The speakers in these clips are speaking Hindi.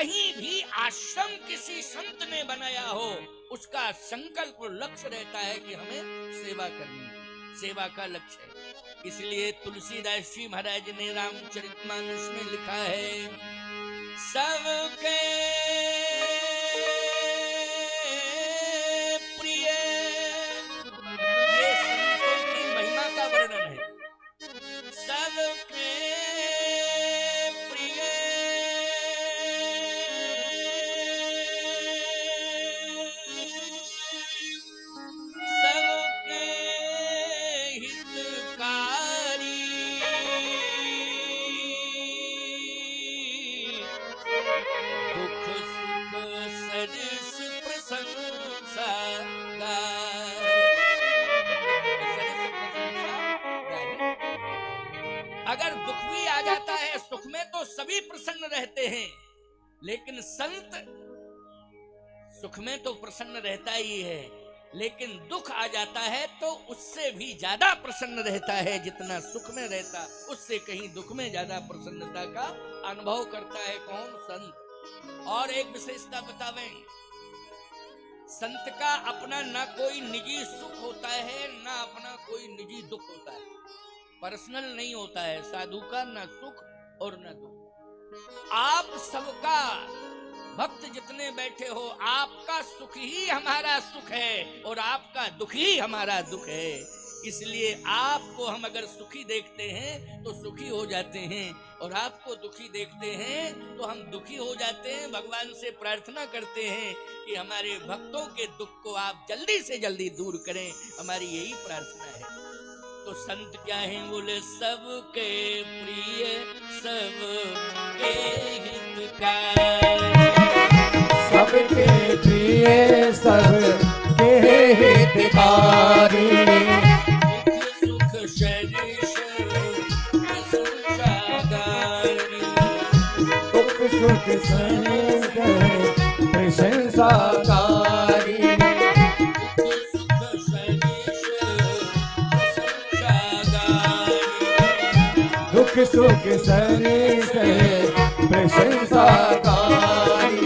कहीं भी आश्रम किसी संत ने बनाया हो, उसका संकल्प लक्ष्य रहता है कि हमें सेवा करनी, सेवा का लक्ष्य है। इसलिए तुलसीदास जी महाराज ने रामचरितमानस में लिखा है, सबके प्रिय, ये संतों की महिमा का वर्णन है। सबके प्रिय, सबके हितकारी, दुख सुख सरिस प्रशंसा गाए। अगर दुख भी आ जाता है, सुख में तो सभी प्रसन्न रहते हैं, लेकिन संत सुख में तो प्रसन्न रहता ही है, लेकिन दुख आ जाता है तो उससे भी ज्यादा प्रसन्न रहता है। जितना सुख में रहता, उससे कहीं दुख में ज्यादा प्रसन्नता का अनुभव करता है। कौन? संत। और एक विशेषता बतावें, संत का अपना ना कोई निजी सुख होता है, ना अपना कोई निजी दुख होता है, पर्सनल नहीं होता है। साधु का ना सुख और ना दुख। आप सबका, भक्त जितने बैठे हो, आपका सुख ही हमारा सुख है और आपका दुख ही हमारा दुख है। इसलिए आपको हम अगर सुखी देखते हैं तो सुखी हो जाते हैं, और आपको दुखी देखते हैं तो हम दुखी हो जाते हैं। भगवान से प्रार्थना करते हैं कि हमारे भक्तों के दुख को आप जल्दी से जल्दी दूर करें, हमारी यही प्रार्थना है। तो संत क्या हैं? बोले सबके प्रिय, सबके हितकारी, सबके प्रिय, सबके हितकारी, दुख सुख सरिस प्रशंसा गारी, दुख सुख सरिस प्रशंसा गारी, दुख सुख सरिस प्रशंसा गारी,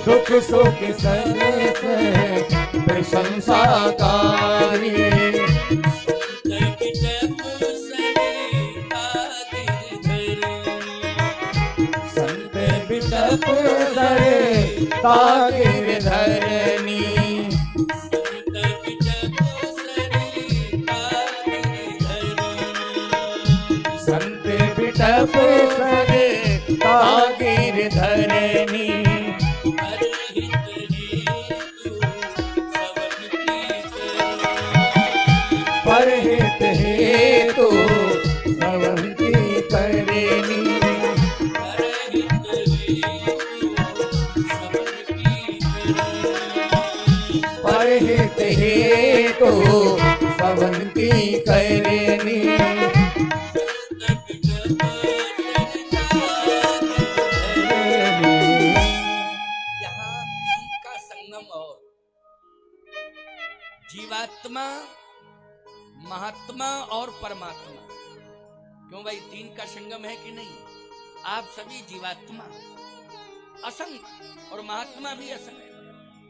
दुख सुख सरिस प्रशंसा गारी, संत बिटप सरे तागिर धरनी, संत बिटप सरे तागिर धरनी, परहित हेतु सबन की करनी, परहित हेतु सबन की करनी, जीवात्मा, महात्मा और परमात्मा। क्यों भाई? तीन का संगम है कि नहीं? आप सभी जीवात्मा असंख्य और महात्मा भी असंख्य,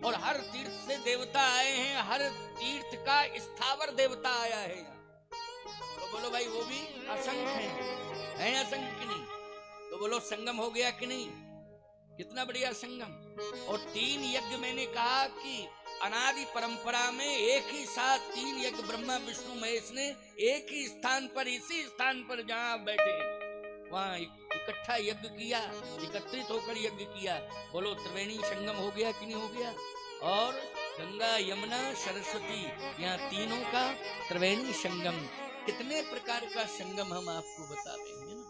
और हर तीर्थ से देवता आए हैं, हर तीर्थ का स्थावर देवता आया है यहाँ। तो बोलो भाई, वो भी असंख्य है असंख्य कि नहीं? तो बोलो संगम हो गया कि नहीं? कितना बढ़िया संगम। और तीन यज्ञ मैंने कहा कि अनादि परंपरा में एक ही साथ तीन यज्ञ ब्रह्मा विष्णु महेश ने एक ही स्थान पर, इसी स्थान पर जहां बैठे वहां इकट्ठा यज्ञ किया, एकत्रित होकर यज्ञ किया। बोलो त्रिवेणी संगम हो गया कि नहीं हो गया? और गंगा यमुना सरस्वती, यहाँ तीनों का त्रिवेणी संगम। कितने प्रकार का संगम हम आपको बता देंगे ना।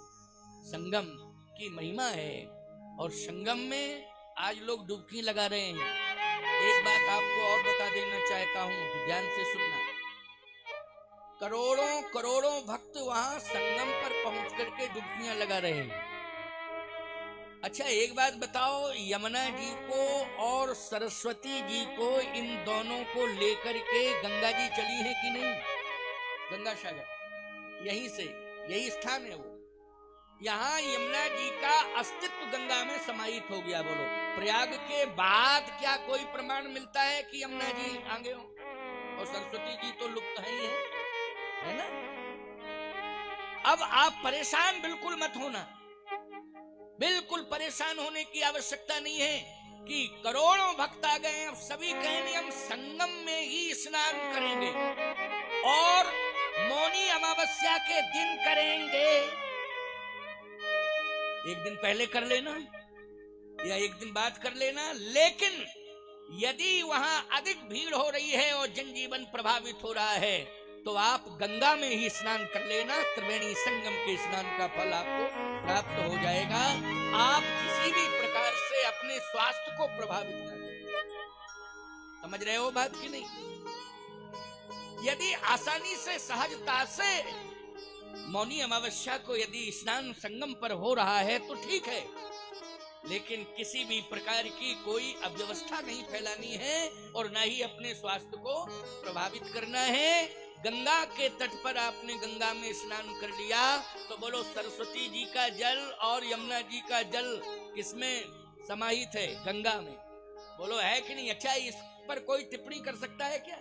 संगम की महिमा है, और संगम में आज लोग डुबकी लगा रहे हैं। एक बात आपको और बता देना चाहता हूं, तो ध्यान से सुनना। करोड़ों करोड़ों भक्त वहां संगम पर पहुंच करके डुबकियां लगा रहे हैं। अच्छा एक बात बताओ, यमुना जी को और सरस्वती जी को, इन दोनों को लेकर के गंगा जी चली है कि नहीं? गंगा सागर यहीं से, यही स्थान है वो। यहाँ यमुना जी का अस्तित्व गंगा में समाहित हो गया। बोलो, प्रयाग के बाद क्या कोई प्रमाण मिलता है कि यमुना जी आगे हो? और सरस्वती जी तो लुप्त है ना? अब आप परेशान बिल्कुल मत होना, बिल्कुल परेशान होने की आवश्यकता नहीं है कि करोड़ों भक्त आ गए हैं, अब सभी कहेंगे हम संगम में ही स्नान करेंगे और मौनी अमावस्या के दिन करेंगे। एक दिन पहले कर लेना या एक दिन बाद कर लेना, लेकिन यदि वहां अधिक भीड़ हो रही है और जनजीवन प्रभावित हो रहा है तो आप गंगा में ही स्नान कर लेना। त्रिवेणी संगम के स्नान का फल आपको प्राप्त हो जाएगा। आप किसी भी प्रकार से अपने स्वास्थ्य को प्रभावित न करें। समझ रहे हो बात की नहीं? यदि आसानी से, सहजता से मौनी अमावस्या को यदि स्नान संगम पर हो रहा है तो ठीक है, लेकिन किसी भी प्रकार की कोई अव्यवस्था नहीं फैलानी है और ना ही अपने स्वास्थ्य को प्रभावित करना है। गंगा के तट पर आपने गंगा में स्नान कर लिया तो बोलो, सरस्वती जी का जल और यमुना जी का जल किसमें समाहित है? गंगा में। बोलो, है कि नहीं? अच्छा, इस पर कोई टिप्पणी कर सकता है क्या?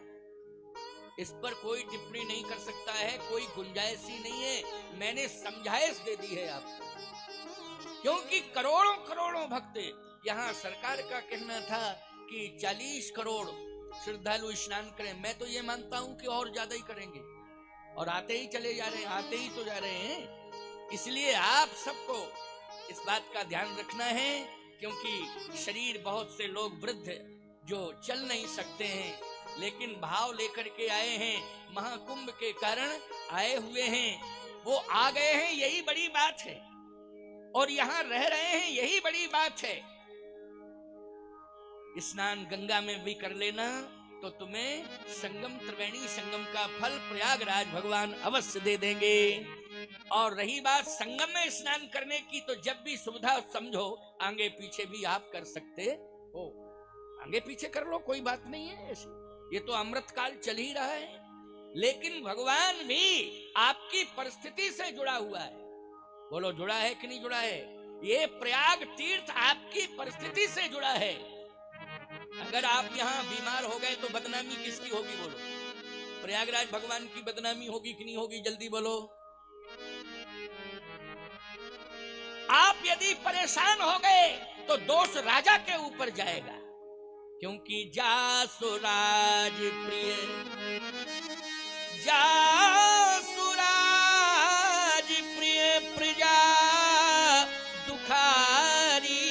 इस पर कोई टिप्पणी नहीं कर सकता है, कोई गुंजाइश ही नहीं है। मैंने समझाइश दे दी है आपको, क्योंकि करोड़ों करोड़ों भक्त, यहाँ सरकार का कहना था कि 40 करोड़ श्रद्धालु स्नान करें। मैं तो ये मानता हूं कि और ज्यादा ही करेंगे, और आते ही चले जा रहे हैं, आते ही तो जा रहे हैं। इसलिए आप सबको इस बात का ध्यान रखना है, क्योंकि शरीर, बहुत से लोग वृद्ध जो चल नहीं सकते हैं लेकिन भाव लेकर के आए हैं, महाकुंभ के कारण आए हुए हैं, वो आ गए हैं, यही बड़ी बात है, और यहाँ रह रहे हैं, यही बड़ी बात है। स्नान गंगा में भी कर लेना तो तुम्हें संगम, त्रिवेणी संगम का फल प्रयागराज भगवान अवश्य दे देंगे। और रही बात संगम में स्नान करने की, तो जब भी सुविधा समझो आगे पीछे भी आप कर सकते हो, आगे पीछे कर लो, कोई बात नहीं है ऐसी। ये तो अमृत काल चल ही रहा है, लेकिन भगवान भी आपकी परिस्थिति से जुड़ा हुआ है। बोलो, जुड़ा है कि नहीं जुड़ा है? ये प्रयाग तीर्थ आपकी परिस्थिति से जुड़ा है। अगर आप यहाँ बीमार हो गए तो बदनामी किसकी होगी? बोलो, प्रयागराज भगवान की बदनामी होगी कि नहीं होगी? जल्दी बोलो। आप यदि परेशान हो गए तो दोष राजा के ऊपर जाएगा, क्योंकि जासुराज प्रिय, जासुराज प्रिय प्रजा दुखारी,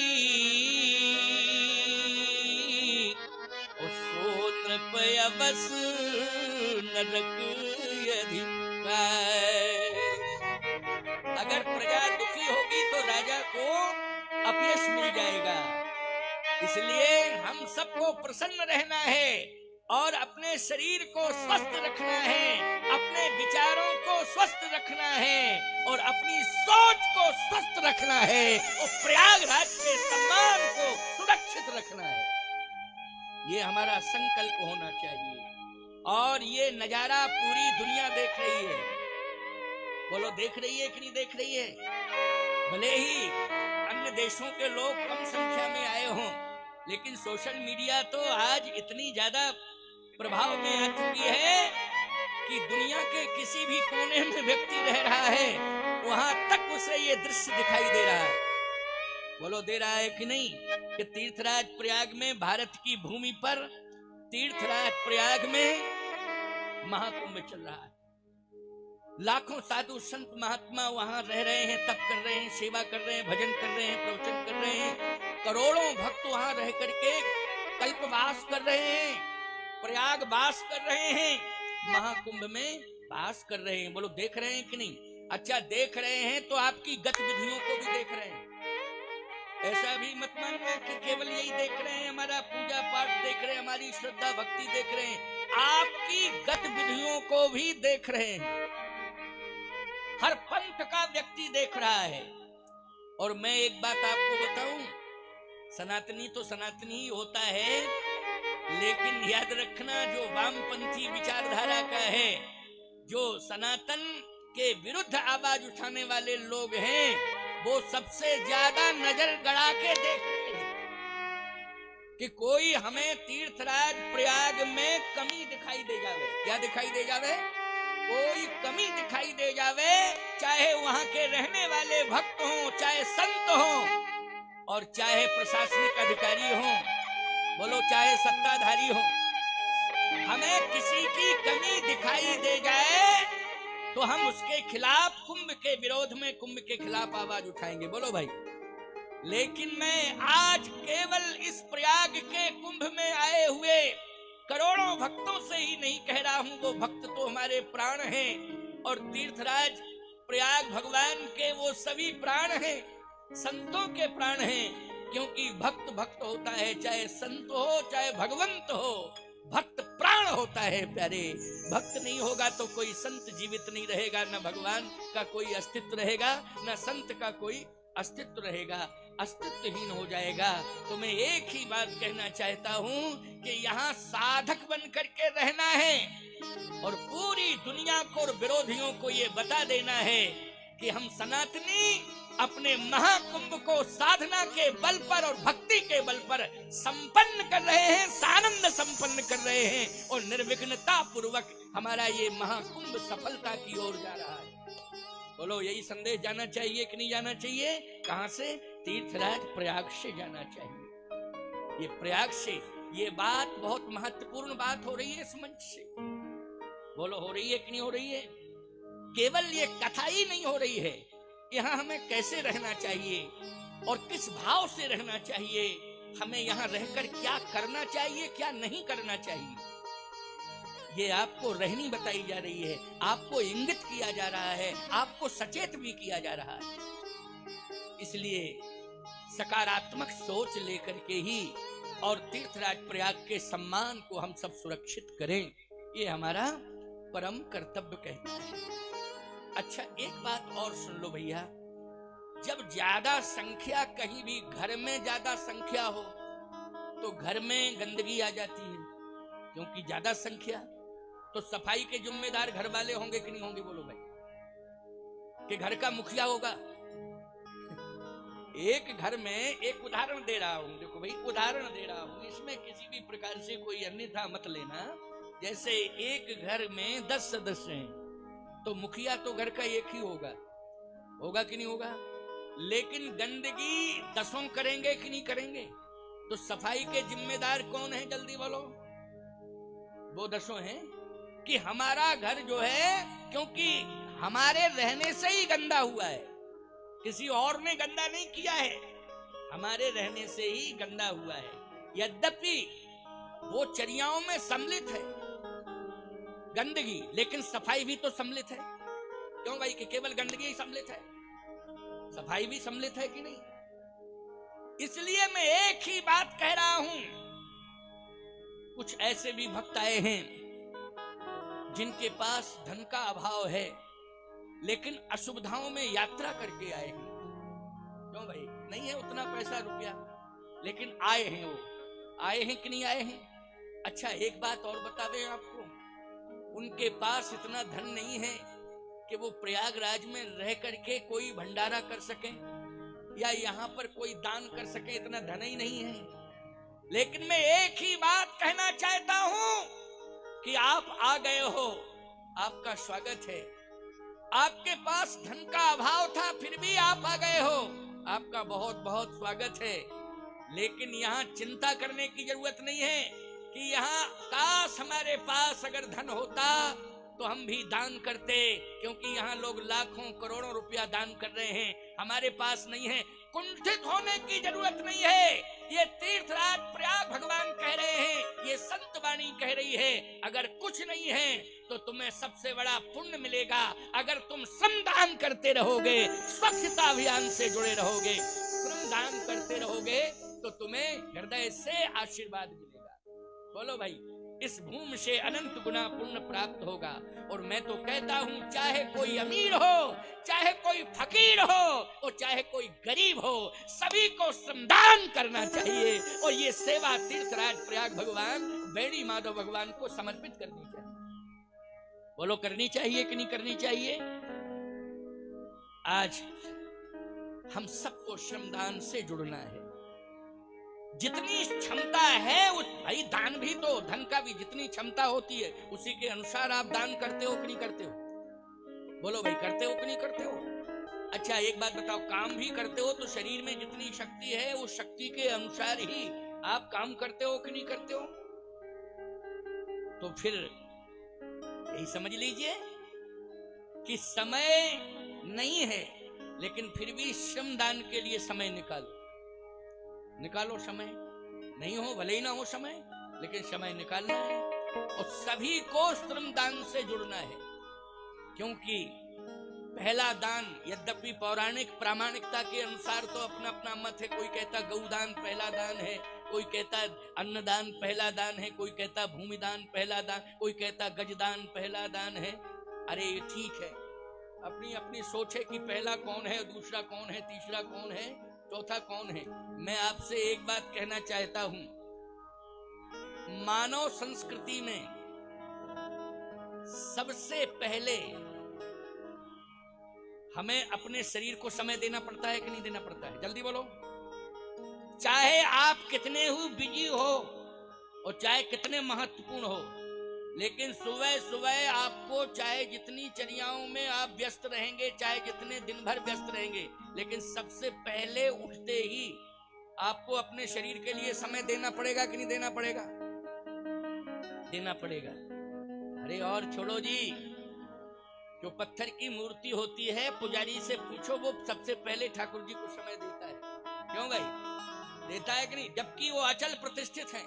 बस नरक अधिकार। अगर प्रजा दुखी होगी तो राजा को अपयश मिल जाएगा। इसलिए हम सबको प्रसन्न रहना है और अपने शरीर को स्वस्थ रखना है, अपने विचारों को स्वस्थ रखना है और अपनी सोच को स्वस्थ रखना है और प्रयागराज के सम्मान को सुरक्षित रखना है। ये हमारा संकल्प होना चाहिए। और ये नजारा पूरी दुनिया देख रही है। बोलो, देख रही है कि नहीं देख रही है? भले ही अन्य देशों के लोग कम संख्या में आए हों, लेकिन सोशल मीडिया तो आज इतनी ज्यादा प्रभाव में आ चुकी है कि दुनिया के किसी भी कोने में व्यक्ति रह रहा है, वहां तक उसे ये दृश्य दिखाई दे रहा है। बोलो, दे रहा है कि नहीं? कि तीर्थराज प्रयाग में, भारत की भूमि पर तीर्थराज प्रयाग में महाकुंभ चल रहा है। लाखों साधु संत महात्मा वहां रह रहे हैं, तप कर रहे हैं, सेवा कर रहे हैं, भजन कर रहे हैं, प्रवचन कर रहे हैं। करोड़ों भक्त वहां रह करके कल्पवास कर रहे हैं, प्रयाग वास कर रहे हैं, महाकुंभ में वास कर रहे हैं। बोलो, देख रहे हैं कि नहीं? अच्छा, देख रहे हैं तो आपकी गतिविधियों को भी देख रहे हैं। ऐसा भी मत मानना कि केवल यही देख रहे हैं, हमारा पूजा पाठ देख रहे हैं, हमारी श्रद्धा भक्ति देख रहे हैं, आपकी गतिविधियों को भी देख रहे हैं। हर पंथ का व्यक्ति देख रहा है। और मैं एक बात आपको बताऊं, सनातनी तो सनातनी ही होता है, लेकिन याद रखना, जो वामपंथी विचारधारा का है, जो सनातन के विरुद्ध आवाज उठाने वाले लोग हैं, वो सबसे ज्यादा नजर गड़ा के देख रहे हैं कि कोई हमें तीर्थराज प्रयाग में कमी दिखाई दे जावे। क्या दिखाई दे जावे? कोई कमी दिखाई दे जावे, चाहे वहां के रहने वाले भक्त हों, चाहे संत हों, और चाहे प्रशासनिक अधिकारी हों, बोलो चाहे सत्ताधारी हों, हमें किसी की कमी दिखाई दे जाए तो हम उसके खिलाफ, कुंभ के विरोध में, कुंभ के खिलाफ आवाज उठाएंगे। बोलो भाई। लेकिन मैं आज केवल इस प्रयाग के कुंभ में आए हुए करोड़ों भक्तों से ही नहीं कह रहा हूं, वो भक्त तो हमारे प्राण हैं और तीर्थराज प्रयाग भगवान के वो सभी प्राण हैं, संतों के प्राण हैं, क्योंकि भक्त भक्त होता है, चाहे संत हो चाहे भगवंत हो, भक्त प्राण होता है प्यारे। भक्त नहीं होगा तो कोई संत जीवित नहीं रहेगा, न भगवान का कोई अस्तित्व रहेगा, न संत का कोई अस्तित्व रहेगा, अस्तित्वहीन हो जाएगा। तो मैं एक ही बात कहना चाहता हूँ कि यहाँ साधक बन करके रहना है और पूरी दुनिया को और विरोधियों को ये बता देना है कि हम सनातनी अपने महाकुंभ को साधना के बल पर और भक्ति के बल पर संपन्न कर रहे हैं, सानंद संपन्न कर रहे हैं और निर्विघ्नता पूर्वक हमारा ये महाकुंभ सफलता की ओर जा रहा है। बोलो, यही संदेश जाना चाहिए कि नहीं जाना चाहिए? कहां से? तीर्थराज प्रयाग से जाना चाहिए। ये प्रयाग से ये बात बहुत महत्वपूर्ण बात हो रही है इस मंच से। बोलो, हो रही है कि नहीं हो रही है? केवल ये कथा ही नहीं हो रही है, यहाँ हमें कैसे रहना चाहिए और किस भाव से रहना चाहिए, हमें यहाँ रहकर क्या करना चाहिए, क्या नहीं करना चाहिए, ये आपको रहनी बताई जा रही है, आपको इंगित किया जा रहा है, आपको सचेत भी किया जा रहा है। इसलिए सकारात्मक सोच लेकर के ही और तीर्थराज प्रयाग के सम्मान को हम सब सुरक्षित करें, ये हमारा परम कर्तव्य कहता है। अच्छा, एक बात और सुन लो भैया, जब ज्यादा संख्या, कहीं भी घर में ज्यादा संख्या हो तो घर में गंदगी आ जाती है, क्योंकि ज्यादा संख्या। तो सफाई के जिम्मेदार घर वाले होंगे कि नहीं होंगे? बोलो भाई, कि घर का मुखिया होगा। एक घर में, एक उदाहरण दे रहा हूं, देखो भाई उदाहरण दे रहा हूं, इसमें किसी भी प्रकार से कोई अन्यथा मत लेना। जैसे एक घर में 10 सदस्य हैं तो मुखिया तो घर का एक ही होगा, होगा कि नहीं होगा? लेकिन गंदगी 10 करेंगे कि नहीं करेंगे? तो सफाई के जिम्मेदार कौन है? जल्दी बोलो। वो 10 हैं कि हमारा घर जो है, क्योंकि हमारे रहने से ही गंदा हुआ है, किसी और ने गंदा नहीं किया है, हमारे रहने से ही गंदा हुआ है। यद्यपि वो चर्याओं में सम्मिलित है गंदगी, लेकिन सफाई भी तो सम्मिलित है। क्यों भाई? कि केवल गंदगी ही सम्मिलित है, सफाई भी सम्मिलित है कि नहीं? इसलिए मैं एक ही बात कह रहा हूं, कुछ ऐसे भी भक्त आए हैं जिनके पास धन का अभाव है, लेकिन असुविधाओं में यात्रा करके आए हैं। क्यों भाई? नहीं है उतना पैसा रुपया, लेकिन आए हैं, वो आए हैं कि नहीं आए हैं? अच्छा, एक बात और बता दें आपको, उनके पास इतना धन नहीं है कि वो प्रयागराज में रह करके कोई भंडारा कर सके या यहाँ पर कोई दान कर सके, इतना धन ही नहीं है। लेकिन मैं एक ही बात कहना चाहता हूं कि आप आ गए हो, आपका स्वागत है। आपके पास धन का अभाव था, फिर भी आप आ गए हो, आपका बहुत बहुत स्वागत है। लेकिन यहाँ चिंता करने की जरूरत नहीं है कि यहाँ काश हमारे पास अगर धन होता तो हम भी दान करते, क्योंकि यहाँ लोग लाखों करोड़ों रुपया दान कर रहे हैं, हमारे पास नहीं है। कुंठित होने की जरूरत नहीं है। ये तीर्थराज प्रयाग भगवान कह रहे हैं, ये संत वाणी कह रही है, अगर कुछ नहीं है तो तुम्हें सबसे बड़ा पुण्य मिलेगा अगर तुम श्रमदान करते रहोगे, स्वच्छता अभियान से जुड़े रहोगे, श्रमदान करते रहोगे तो तुम्हें हृदय से आशीर्वाद मिलेगा। बोलो भाई, इस भूमि से अनंत गुना पुण्य प्राप्त होगा। और मैं तो कहता हूँ, चाहे कोई अमीर हो, चाहे कोई फकीर हो और चाहे कोई गरीब हो, सभी को श्रमदान करना चाहिए और ये सेवा तीर्थराज प्रयाग भगवान बेड़ी माधव भगवान को समर्पित करनी चाहिए। बोलो, करनी चाहिए कि नहीं करनी चाहिए? आज हम सबको श्रमदान से जुड़ना है। जितनी क्षमता है उस भाई दान भी तो धन का भी जितनी क्षमता होती है उसी के अनुसार आप दान करते हो कि नहीं करते हो? बोलो भाई, करते हो कि नहीं करते हो? अच्छा एक बात बताओ, काम भी करते हो तो शरीर में जितनी शक्ति है उस शक्ति के अनुसार ही आप काम करते हो कि नहीं करते हो? तो फिर यही समझ लीजिए कि समय नहीं है लेकिन फिर भी श्रमदान के लिए समय निकालो। समय नहीं हो भले ही ना हो समय, लेकिन समय निकालना है और सभी को श्रमदान से जुड़ना है। क्योंकि पहला दान यद्यपि पौराणिक प्रामाणिकता के अनुसार तो अपना अपना मत है। कोई कहता गौदान पहला दान है, कोई कहता अन्नदान पहला दान है, कोई कहता भूमिदान पहला दान, कोई कहता गजदान पहला दान है। अरे ये ठीक है, अपनी अपनी सोच है कि पहला कौन है, दूसरा कौन है, तीसरा कौन है, चौथा कौन है। मैं आपसे एक बात कहना चाहता हूं, मानव संस्कृति में सबसे पहले हमें अपने शरीर को समय देना पड़ता है कि नहीं देना पड़ता है? जल्दी बोलो। चाहे आप कितने ही बिजी हो और चाहे कितने महत्वपूर्ण हो, लेकिन सुबह सुबह आपको चाहे जितनी चर्याओं में आप व्यस्त रहेंगे, चाहे जितने दिन भर व्यस्त रहेंगे, लेकिन सबसे पहले उठते ही आपको अपने शरीर के लिए समय देना पड़ेगा कि नहीं देना पड़ेगा? देना पड़ेगा। अरे और छोड़ो जी, जो पत्थर की मूर्ति होती है पुजारी से पूछो, वो सबसे पहले ठाकुर जी को समय देता है। क्यों भाई? देता है कि नहीं? जबकि वो अचल प्रतिष्ठित हैं।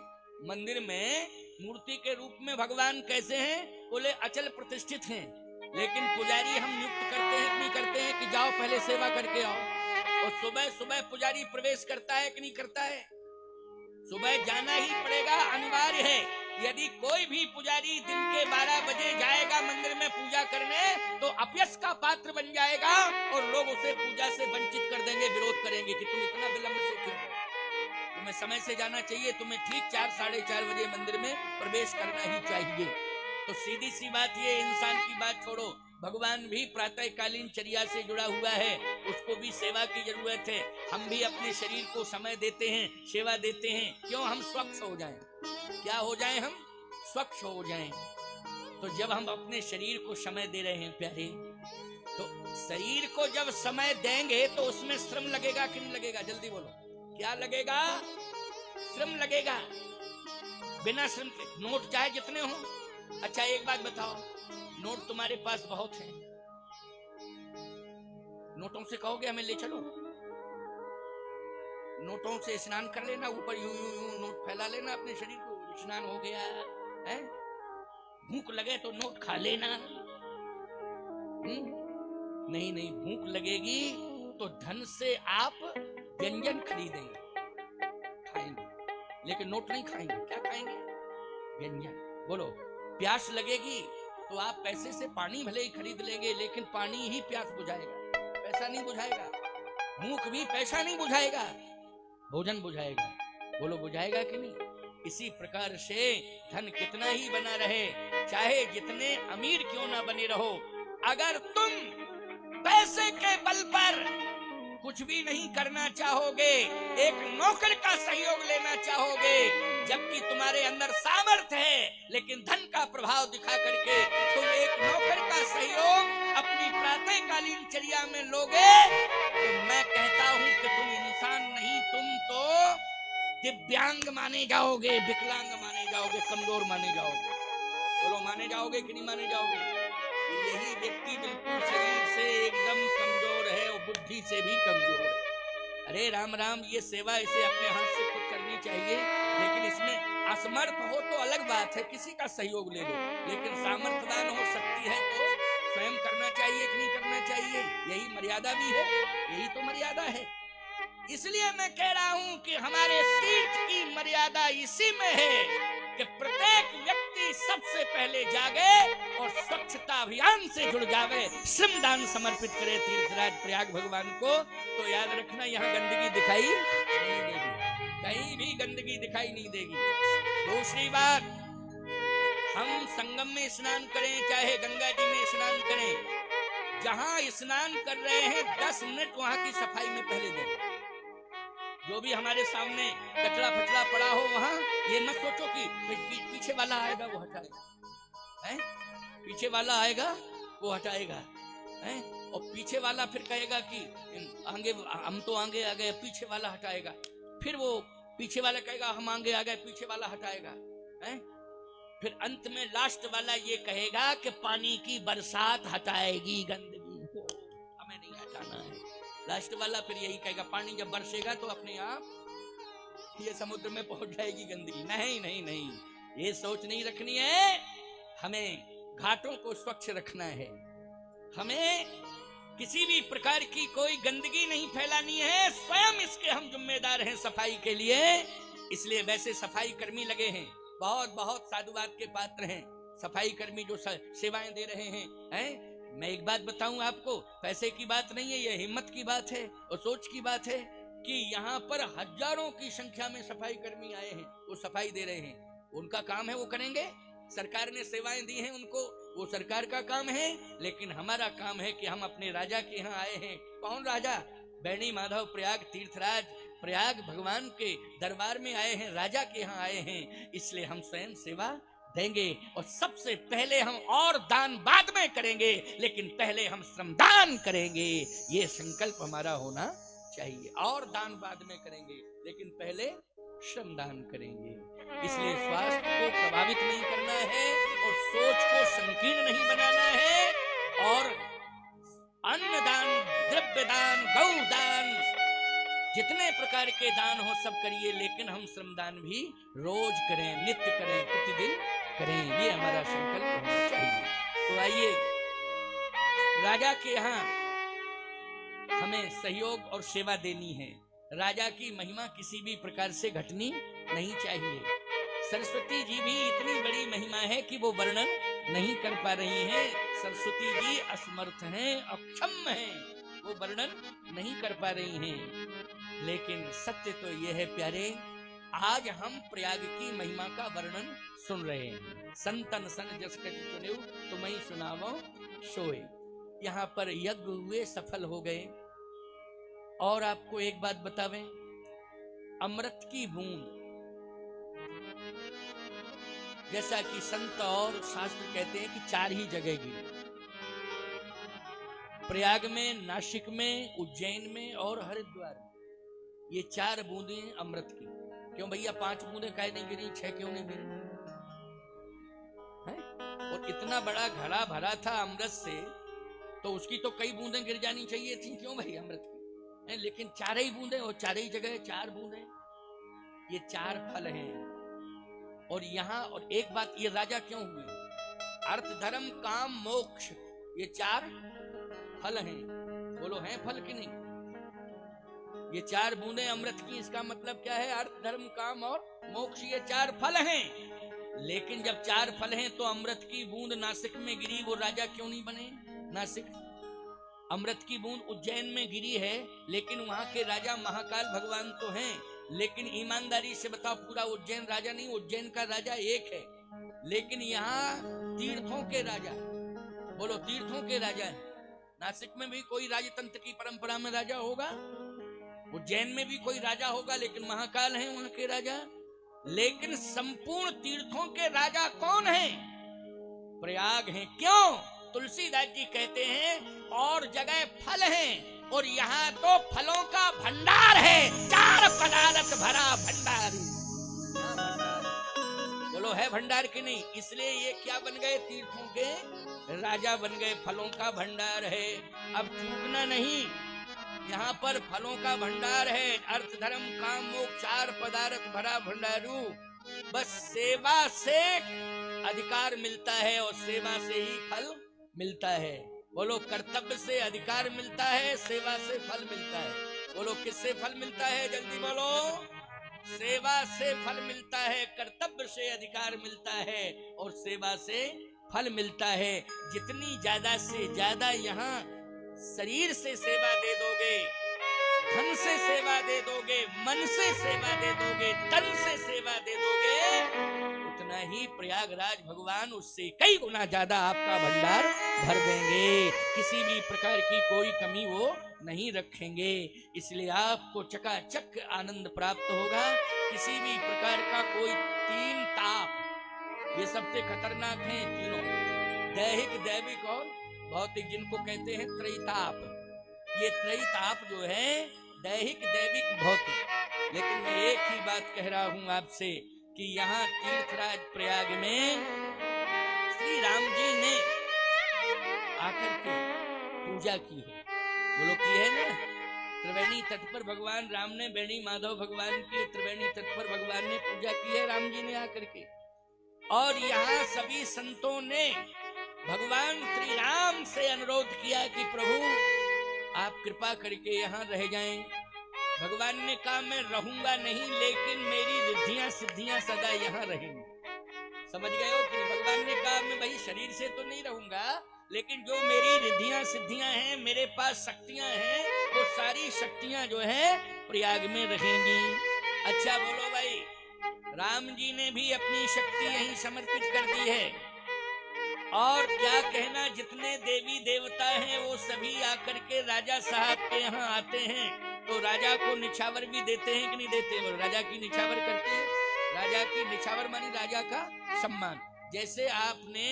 मंदिर में मूर्ति के रूप में भगवान कैसे हैं? बोले अचल प्रतिष्ठित हैं। लेकिन पुजारी हम नियुक्त करते हैं कि नहीं करते हैं कि जाओ पहले सेवा करके आओ। और सुबह सुबह पुजारी प्रवेश करता है कि नहीं करता है? सुबह जाना ही पड़ेगा, अनिवार्य है। यदि कोई भी पुजारी दिन के 12 बजे जाएगा मंदिर में पूजा करने तो अपयश का पात्र बन जाएगा और लोग उसे पूजा से वंचित कर देंगे, विरोध करेंगे कि तुम इतना विलंब से क्यों? तुम्हें समय से जाना चाहिए, तुम्हें ठीक 4 साढ़े 4 बजे मंदिर में प्रवेश करना ही चाहिए। तो सीधी सी बात ये, इंसान की बात छोड़ो, भगवान भी प्रातःकालीन चर्या से जुड़ा हुआ है, उसको भी सेवा की जरूरत है। हम भी अपने शरीर को समय देते हैं, सेवा देते हैं। क्यों? हम स्वच्छ हो जाएं। क्या हो जाएं? हम स्वच्छ हो जाएं। तो जब हम अपने शरीर को समय दे रहे हैं प्यारे, तो शरीर को जब समय देंगे तो उसमें श्रम लगेगा कि नहीं लगेगा? जल्दी बोलो, क्या लगेगा? श्रम लगेगा। बिना श्रम के नोट चाहे जितने हो। अच्छा एक बात बताओ, नोट तुम्हारे पास बहुत हैं, नोटों से कहोगे हमें ले चलो? नोटों से स्नान कर लेना, ऊपर यूं यूं यूं नोट फैला लेना अपने शरीर को, स्नान हो गया है। भूख लगे तो नोट खा लेना। नहीं नहीं, भूख लगेगी तो धन से आप व्यंजन खरीदेंगे, खाएंगे, लेकिन नोट नहीं खाएंगे। क्या खाएंगे? व्यंजन। बोलो। प्यास लगेगी तो आप पैसे से पानी भले ही खरीद लेंगे, लेकिन पानी ही प्यास बुझाएगा, पैसा नहीं बुझाएगा। भूख भी पैसा नहीं बुझाएगा, भोजन बुझाएगा। बोलो बुझाएगा कि नहीं? इसी प्रकार से धन कितना ही बना रहे, चाहे जितने अमीर क्यों ना बने रहो, अगर तुम पैसे के बल पर कुछ भी नहीं करना चाहोगे, एक नौकर का सहयोग लेना चाहोगे, जबकि तुम्हारे अंदर सामर्थ्य है, लेकिन धन का प्रभाव दिखा करके तुम एक नौकर का सहयोग अपनी प्रातःकालीन चर्या में लोगे, तो मैं कहता हूं कि तुम इंसान नहीं, तुम तो दिव्यांग माने जाओगे, विकलांग माने जाओगे, कमजोर माने जाओगे। बोलो माने जाओगे कि नहीं माने जाओगे? यही व्यक्ति बिल्कुल शरीर से एकदम कमजोर है और बुद्धि से भी कमजोर है। अरे राम राम, ये सेवा इसे अपने हाथ से खुद करनी चाहिए, लेकिन इसमें असमर्थ हो तो अलग बात है, किसी का सहयोग ले लो, लेकिन सामर्थ्यवान हो, शक्ति है तो स्वयं करना चाहिए कि नहीं करना चाहिए? यही मर्यादा भी है, यही तो मर्यादा है। इसलिए मैं कह रहा हूं कि हमारे तीर्थ की मर्यादा इसी में है कि प्रत्येक व्यक्ति सबसे पहले जागे और स्वच्छता अभियान से जुड़ जावे, श्रमदान समर्पित करे तीर्थराज प्रयाग भगवान को। तो याद रखना, यहाँ गंदगी दिखाई नहीं देगी, कहीं भी गंदगी दिखाई नहीं देगी। दूसरी बात, हम संगम में स्नान करें चाहे गंगा जी में स्नान करें, जहां स्नान कर रहे हैं 10 मिनट वहां की सफाई में पहले दें। जो भी हमारे सामने कचरा फचरा पड़ा हो वहां ये मत सोचो कि पीछे वाला आएगा वो हटाएगा, हैं? पीछे वाला आएगा वो हटाएगा, हैं? और पीछे वाला फिर कहेगा कि आगे हम तो आगे आ गए, पीछे वाला हटाएगा। फिर वो पीछे वाला कहेगा हम आगे आ गए, पीछे वाला हटाएगा, हैं? फिर अंत में लास्ट वाला ये कहेगा कि पानी की बरसात हटाएगी गंदगी को, हमें नहीं हटाना है। लास्ट वाला फिर यही कहेगा पानी जब बरसेगा तो अपने आप ये समुद्र में पहुंच जाएगी गंदगी। नहीं नहीं नहीं, ये सोच नहीं रखनी है। हमें घाटों को स्वच्छ रखना है, हमें किसी भी प्रकार की कोई गंदगी नहीं फैलानी है। स्वयं इसके हम जिम्मेदार हैं सफाई के लिए। इसलिए वैसे सफाई कर्मी लगे हैं, बहुत बहुत साधुवाद के पात्र हैं सफाई कर्मी जो सेवाएं दे रहे हैं। मैं एक बात बताऊं आपको, पैसे की बात नहीं है, ये हिम्मत की बात है और सोच की बात है कि यहाँ पर हजारों की संख्या में सफाई कर्मी आए हैं, वो सफाई दे रहे हैं। उनका काम है, वो करेंगे। सरकार ने सेवाएं दी हैं उनको, वो सरकार का काम है। लेकिन हमारा काम है कि हम अपने राजा के यहाँ आए हैं। कौन राजा? बैणी माधव प्रयाग तीर्थराज, प्रयाग भगवान के दरबार में आए हैं, राजा के यहाँ आए हैं। इसलिए हम स्वयं सेवा देंगे और सबसे पहले हम और दान बाद में करेंगे, लेकिन पहले हम श्रमदान करेंगे। ये संकल्प हमारा होना चाहिए। और दान बाद में करेंगे, लेकिन पहले श्रमदान करेंगे। इसलिए स्वास्थ्य को प्रभावित नहीं करना है और सोच को संकीर्ण नहीं बनाना है। और अन्नदान, द्रव्यदान, गौदान, जितने प्रकार के दान हो सब करिए, लेकिन हम श्रमदान भी रोज करें, नित्य करें, प्रतिदिन करें। ये हमारा संकल्प होना चाहिए। तो आइए, राजा के यहाँ हमें सहयोग और सेवा देनी है। राजा की महिमा किसी भी प्रकार से घटनी नहीं चाहिए। सरस्वती जी भी इतनी बड़ी महिमा है कि वो वर्णन नहीं कर पा रही हैं। सरस्वती जी असमर्थ हैं, अक्षम हैं, वो वर्णन नहीं कर पा रही हैं। लेकिन सत्य तो यह है प्यारे, आज हम प्रयाग की महिमा का वर्णन सुन रहे हैं। संतन सन जस कति सुनेउ तुम्हें सुनावो सोए। यहाँ पर यज्ञ हुए, सफल हो गए। और आपको एक बात बतावें, अमृत की बूंद, जैसा कि संत और शास्त्र कहते हैं कि 4 ही जगह गिरी, प्रयाग में, नासिक में, उज्जैन में और हरिद्वार में। ये 4 बूंदें अमृत की। क्यों भैया 5 बूंदें काहे नहीं गिरी, 6 क्यों नहीं गिरी? और इतना बड़ा घड़ा भरा था अमृत से, तो उसकी तो कई बूंदें गिर जानी चाहिए थी। क्यों भाई अमृत की? लेकिन 4 ही बूंदें और 4 ही जगह 4 बूंदें। ये 4 फल हैं। और यहाँ और एक बात, ये राजा क्यों हुए? अर्थ, धर्म, काम, मोक्ष, ये 4 फल हैं। बोलो हैं फल कि नहीं? ये 4 बूंदें अमृत की, इसका मतलब क्या है? अर्थ, धर्म, काम और मोक्ष, ये 4 फल हैं। लेकिन जब 4 फल हैं तो अमृत की बूंद नासिक में गिरी, वो राजा क्यों नहीं बने? नासिक, अमृत की बूंद उज्जैन में गिरी है, लेकिन वहां के राजा महाकाल भगवान तो हैं। लेकिन ईमानदारी से बताओ, पूरा उज्जैन राजा नहीं, उज्जैन का राजा एक है। लेकिन यहाँ तीर्थों के राजा, बोलो तीर्थों के राजा है। नासिक में भी कोई राजतंत्र की परंपरा में राजा होगा, उज्जैन में भी कोई राजा होगा, लेकिन महाकाल हैं वहां के राजा। लेकिन संपूर्ण तीर्थों के राजा कौन हैं? प्रयाग हैं। क्यों? तुलसीदास जी कहते हैं और जगह फल हैं और यहाँ तो फलों का भंडार है, 4 पदार्थ भरा भंडार। बोलो है भंडार की नहीं? इसलिए ये क्या बन गए? तीर्थों के राजा बन गए। फलों का भंडार है, अब चूकना नहीं। यहाँ पर फलों का भंडार है, अर्थ, धर्म, काम, मोक्ष, 4 पदार्थ भरा भंडारू। बस सेवा से अधिकार मिलता है और सेवा से ही फल मिलता है। बोलो कर्तव्य से अधिकार मिलता है, सेवा से फल मिलता है। बोलो किससे फल मिलता है? जल्दी बोलो। सेवा से फल मिलता है, कर्तव्य से अधिकार मिलता है और सेवा से फल मिलता है। जितनी ज्यादा से ज्यादा यहाँ शरीर से सेवा दे दोगे, धन से सेवा दे दोगे, मन से सेवा दे दोगे, तन से सेवा दे दोगे, उतना ही प्रयागराज भगवान उससे कई गुना ज्यादा आपका भंडार भर देंगे। किसी भी प्रकार की कोई कमी वो नहीं रखेंगे। इसलिए आपको चकाचक आनंद प्राप्त होगा। किसी भी प्रकार का कोई तीन ताप, ये सबसे खतरनाक हैं तीनों, दैहिक, दैविक और भौतिक, जिनको कहते हैं त्रैताप। ये त्रैताप जो है दैहिक, दैविक, भौतिक। लेकिन मैं एक ही बात कह रहा हूं आपसे कि यहाँ तीर्थराज प्रयाग में श्री राम जी ने आकर के पूजा की है। वो लोग की है ना, त्रिवेणी तट पर भगवान राम ने, बेणी माधव भगवान की त्रिवेणी तट पर भगवान ने पूजा की है, राम जी ने आकर के। और यहाँ सभी संतों ने भगवान श्री राम से अनुरोध किया कि प्रभु आप कृपा करके यहाँ रह जाएं। भगवान ने कहा मैं रहूंगा नहीं, लेकिन मेरी रिद्धियां सिद्धियां सदा यहाँ रहेंगी। समझ गए हो कि भगवान ने कहा मैं भाई शरीर से तो नहीं रहूंगा, लेकिन जो मेरी रिद्धियां सिद्धियां हैं, मेरे पास शक्तियां हैं, वो सारी शक्तियां जो है प्रयाग में रहेंगी। अच्छा बोलो भाई, राम जी ने भी अपनी शक्ति यहीं समर्पित कर दी है। और क्या कहना, जितने देवी देवता हैं वो सभी आकर के राजा साहब के यहाँ आते हैं, तो राजा को निछावर भी देते हैं कि नहीं देते? वो राजा की निछावर करते हैं। राजा की निछावर मानी राजा का सम्मान। जैसे आपने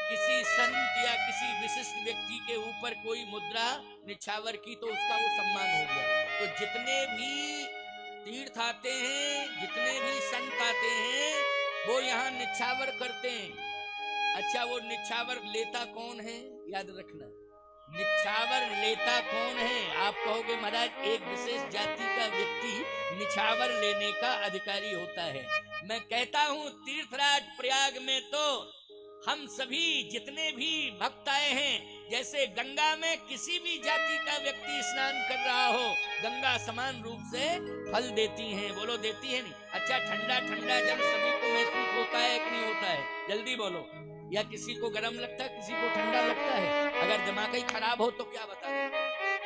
किसी संत या किसी विशिष्ट व्यक्ति के ऊपर कोई मुद्रा निछावर की तो उसका वो सम्मान हो गया। तो जितने भी तीर्थ आते हैं, जितने भी संत आते हैं, वो यहाँ निछावर करते हैं। अच्छा, वो निछावर लेता कौन है? याद रखना, निछावर लेता कौन है? आप कहोगे महाराज एक विशेष जाति का व्यक्ति निछावर लेने का अधिकारी होता है। मैं कहता हूँ तीर्थराज प्रयाग में तो हम सभी जितने भी भक्त आए हैं, जैसे गंगा में किसी भी जाति का व्यक्ति स्नान कर रहा हो, गंगा समान रूप से फल देती हैं। बोलो देती है नहीं? अच्छा, ठंडा ठंडा जल सभी को महसूस होता है कि नहीं होता है? जल्दी बोलो। या किसी को गर्म लगता है, किसी को ठंडा लगता है? अगर दिमाग ही खराब हो तो क्या बता दो,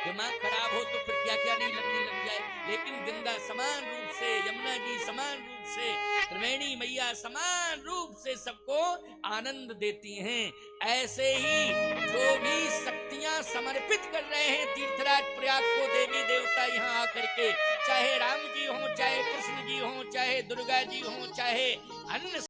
दिमाग खराब हो तो फिर क्या क्या नहीं लगने लग जाए। लेकिन गंगा समान रूप से, यमुना जी समान रूप से, त्रिवेणी मैया समान रूप से सबको आनंद देती हैं। ऐसे ही जो भी शक्तियां समर्पित कर रहे हैं तीर्थराज प्रयाग को देवी देवता यहाँ आकर के, चाहे राम जी हो, चाहे कृष्ण जी हो, चाहे दुर्गा जी हो, चाहे अन्य